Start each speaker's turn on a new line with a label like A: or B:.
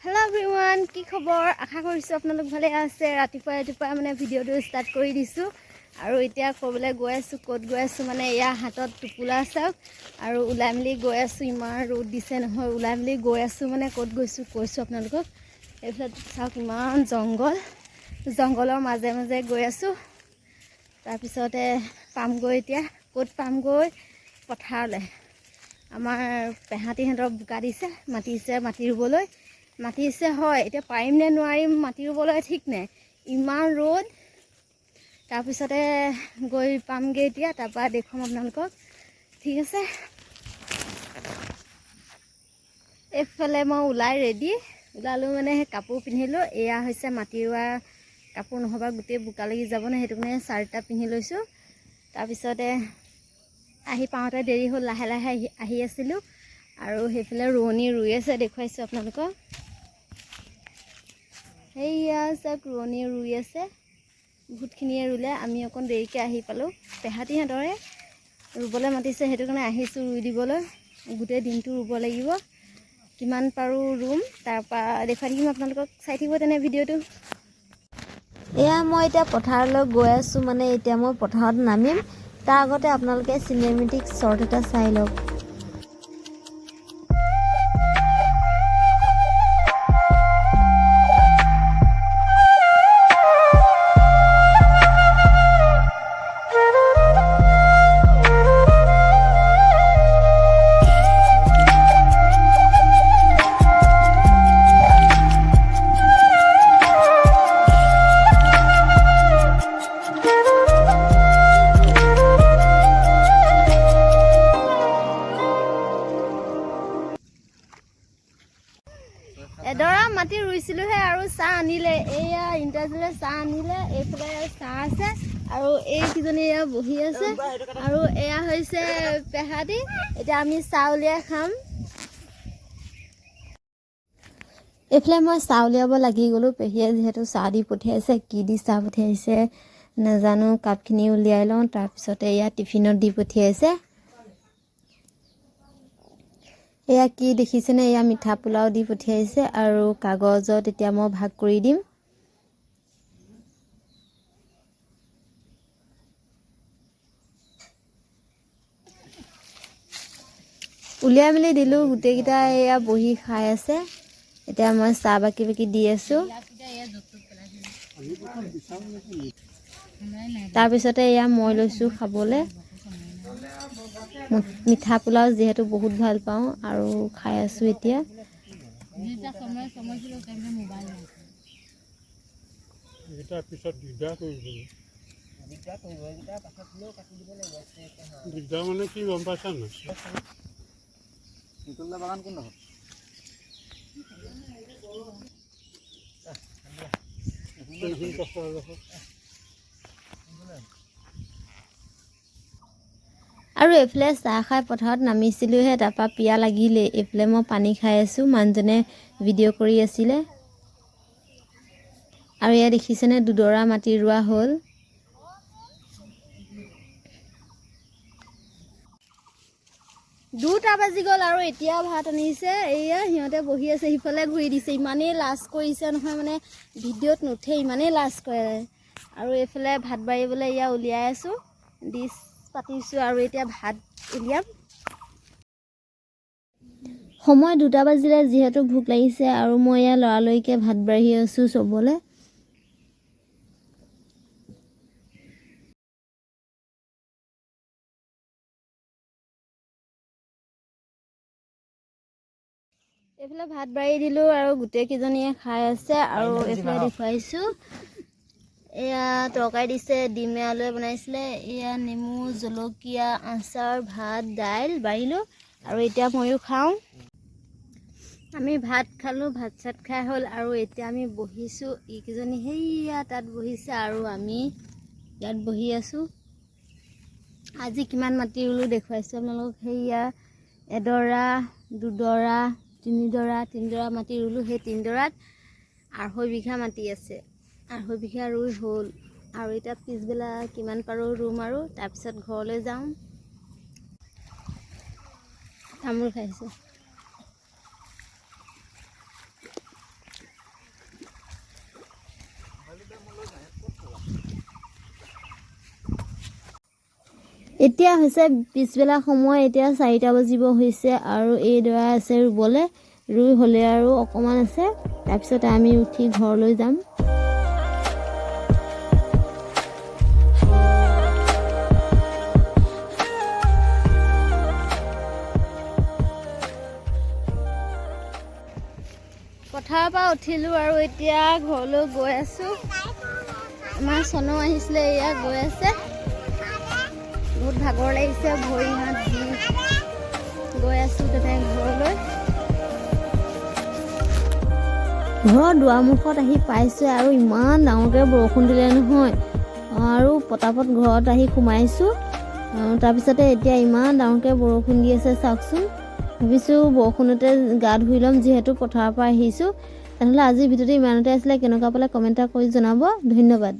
A: Hello everyone, কি খবৰ? আশা কৰিছো আপোনালোক ভালে আছে। ৰাতিপুৱা মানে ভিডিওটো ষ্টাৰ্ট কৰি দিছো আৰু এতিয়া কবলে গৈ আছো ক'ত গৈ আছো মানে ইয়া হাতত টুপুলা আছে আৰু উলাই মিলি গৈ আছো ইমান ৰ'দ দিছে নহয় উলাই মিলি গৈ আছো মানে ক'ত গৈছো কৈছো আপোনালোকক এফালে চাওক ইমান জংগলৰ মাজে মাজে গৈ আছো তাৰ পিছতে পামগৈ এতিয়া ক'ত পামগৈ পথাৰলে আমাৰ পেহাটিহঁতৰ বুকা দিছে মাটি ৰুবলৈ মাতিছে হয় এতিয়া পাৰিম নে নোৱাৰিম মাটি ৰুবলৈ ঠিক নাই ইমান ৰ'দ তাৰ পিছতে গৈ পামগে এতিয়া তাৰপা দেখুৱাম আপোনালোকক ঠিক আছে এফালে মই উলাই ৰেডি উলালো মানে কাপোৰ পিন্ধিলো এয়া হৈছে মাটি ৰুৱা কাপোৰ নহবা গোটেই বুকা লাগি যাব না হেতু মানে চাৰ্টটা পিন্ধি লৈছো তাৰ পিছতে আহি পাওঁতে দেৰি হ'ল লাহে লাহে আহি আছিলো আৰু হেফালে ৰোৱনী ৰুই আছে দেখুৱাইছো আপোনালোকক হেয়া সব ৰোৱনী ৰুই আছে বহুতখিনিয়ে ৰুলে আমি অকণ দেৰিকৈ আহি পালোঁ পেহাটিহঁতৰে ৰুবলৈ মাতিছে সেইটো কাৰণে আহিছোঁ ৰুই দিবলৈ গোটেই দিনটো ৰুব লাগিব কিমান পাৰোঁ ৰুম তাৰপৰা দেখুৱাই দিম আপোনালোকক চাই থাকিব তেনে ভিডিঅ'টো
B: এয়া মই এতিয়া পথাৰলৈ গৈ আছোঁ মানে এতিয়া মই পথাৰত নামিম তাৰ আগতে আপোনালোকে চিনেমেটিক শ্বৰ্ট এটা চাই লওক
A: এডৰা মাটি ৰুইছিলোহে আৰু চাহ আনিলে এয়া ইণ্টাৰজুলে চাহ আনিলে এইফালে চাহ আছে আৰু এইকেইজনী এয়া বহি আছে আৰু এয়া হৈছে পেহাটি এতিয়া আমি চাহ উলিয়াই খাম
B: এইফালে মই চাহ উলিয়াব লাগি গ'লোঁ পেহীয়ে যিহেতু চাহ দি পঠিয়াইছে কি দি চাহ পঠিয়াইছে নাজানো কাপখিনি উলিয়াই লওঁ তাৰপিছতে এয়া টিফিনত দি পঠিয়াইছে এয়া কি দেখিছেনে এয়া মিঠা পোলাও দি পঠিয়াইছে আৰু কাগজত এতিয়া মই ভাগ কৰি দিম উলিয়াই মেলি দিলোঁ গোটেইকেইটা এয়া বহি খাই আছে এতিয়া মই চাহ বাকি দি আছোঁ তাৰপিছতে এয়া মই লৈছোঁ খাবলৈ মিঠা পোলাও যিহেতু বহুত ভাল পাওঁ আৰু খাই আছোঁ এতিয়া
C: দিগদাৰ মানে কি গম পাইছা নাই বাগান কোন
B: আৰু এইফালে চাহ খাই পথাৰত নামিছিলোঁহে তাৰপৰা পিয়া লাগিলে এইফালে মই পানী খাই আছোঁ মানুহজনে ভিডিঅ' কৰি আছিলে আৰু এয়া দেখিছেনে দুডৰা মাটি ৰোৱা হ'ল
A: 2টা বাজি গ'ল আৰু এতিয়া ভাত আনিছে এয়া সিহঁতে বহি আছে সিফালে ঘূৰি দিছে ইমানেই লাজ কৰিছে নহয় মানে ভিডিঅ'ত নুঠে ইমানেই লাজ কৰে আৰু এইফালে ভাত বাঢ়িবলৈ এয়া উলিয়াই আছোঁ ডিছ পাতিছোঁ আৰু এতিয়া ভাত উলিয়াম
B: সময় 2টা বাজিলে যিহেতু ভোক লাগিছে আৰু মই এয়া লৰালৰিকৈ ভাত বাঢ়ি আছোঁ চবলৈ
A: এইফালে ভাত বাঢ়ি দিলোঁ আৰু গোটেই কেইজনীয়ে খাই আছে আৰু এইফালে দেখুৱাইছোঁ এয়া তৰকাৰী দিছে ডিমে আলুৱে বনাইছিলে এয়া নেমু জলকীয়া আচাৰ ভাত দাইল বাঢ়িলোঁ আৰু এতিয়া ময়ো খাওঁ আমি ভাত খালোঁ ভাত চাত খাই হ'ল আৰু এতিয়া আমি বহিছোঁ ইকেইজনী সেইয়া তাত বহিছে আৰু আমি ইয়াত বহি আছোঁ আজি কিমান মাটি ৰুলোঁ দেখুৱাইছোঁ আপোনালোকক সেইয়া এডৰা দুডৰা তিনিডৰা মাটি ৰুলোঁ সেই 3ডৰাত 2.5 বিঘা মাটি আছে 2.5 বিঘা ৰুই হ'ল আৰু এতিয়া পিছবেলা কিমান পাৰোঁ ৰুম আৰু তাৰপিছত ঘৰলৈ যাওঁ তামোল খাইছোঁ
B: এতিয়া হৈছে পিছবেলা সময়, এতিয়া 4টা বাজিব হৈছে আৰু এইডৰা আছে ৰুবলৈ, ৰুই হ'লে আৰু অকণমান আছে, তাৰপিছতে আমি উঠি ঘৰলৈ যাম। পথাৰৰ পৰা উঠিলোঁ আৰু এতিয়া ঘৰলৈ গৈ আছোঁ। আমাৰ চনু আহিছিলে, এয়া গৈ আছে। বহুত ভাগৰ লাগিছে, ভৰি হাত দি গৈ আছোঁ তেনে ঘৰলৈ। ঘৰৰ দুৱাৰমুখত আহি পাইছোঁ আৰু ইমান ডাঙৰকৈ বৰষুণ দিলে নহয়, আৰু পটাপট ঘৰত আহি সোমাইছোঁ। তাৰপিছতে এতিয়া ইমান ডাঙৰকৈ বৰষুণ দি আছে চাওকচোন। ভাবিছোঁ বৰষুণতে গা ধুই ল'ম, যিহেতু পথাৰৰ পৰা আহিছোঁ। তেনেহ'লে আজিৰ ভিডিঅ'টো ইমানতে আছিলে। কেনেকুৱা পালে কমেণ্ট কৰি জনাব। ধন্যবাদ।